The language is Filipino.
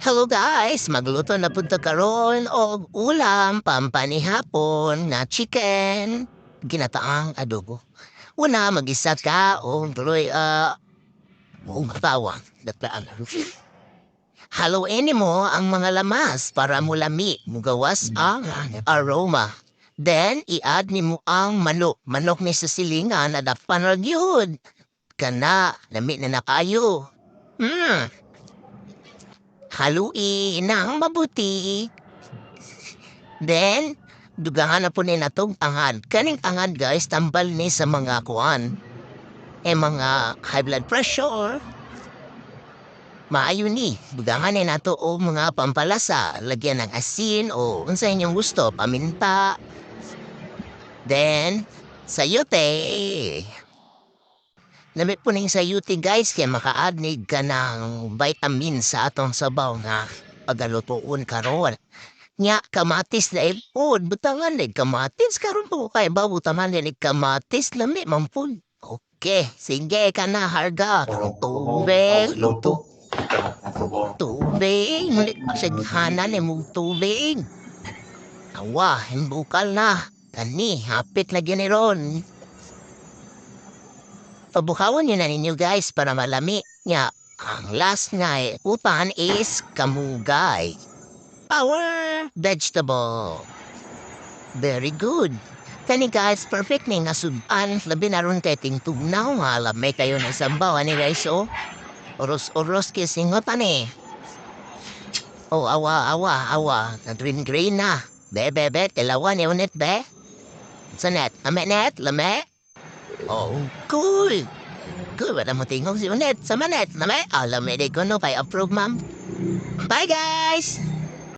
Hello guys, magluto na punta karon og ulam pampanihapon na chicken, ginataang adobo. Una mag-isa ka o tuloy bawang, datlaan. Haluin mo ang mga lamas para mulami, mugawas ang aroma. Then, i-add nimo ang manok ni sa silingan na dapan ra gyud. Kana, lami na kayo. Haluin ng mabuti. Then, dugangan na po ni natong angad. Kaning angad guys, tambal ni sa mga kuan. Mga high blood pressure. Maayo ni, dugangan ni nato o mga pampalasa. Lagyan ng asin o unsa inyong gusto, paminta. Then, sayote. Lamit po ning sayote guys, kaya maka-add ka ng vitamin sa atong sabaw nga pagalutuon karon. Nya kamatis na ipod, butangan na kamatis karon po kay babutaman na kamatis lami mampun. Okay, sige ka na harga. Tubig, tubig, ngunit pasighanan ni mong tubig. Awa, himbukal na. Kani, hapit na giniron. Pabukawan nyo na ninyo guys para malami. Nya, ang last nga upan is kamugay. Power vegetable. Very good. Kani guys, perfect ni nga sudan. Labi na ron kay ting tugnaw nga. Lamay kayo na isang bawa ni guys, oh. Oros-oros kisingotan eh. Oh, awa. Nag-green na. Be, tilawan ni ulit, be. Sa net, lame. Oh, cool. Cool, wala mo tingog si ulit. Sa manet, lame. Lame di ko no, kay approve, ma'am. Bye, guys!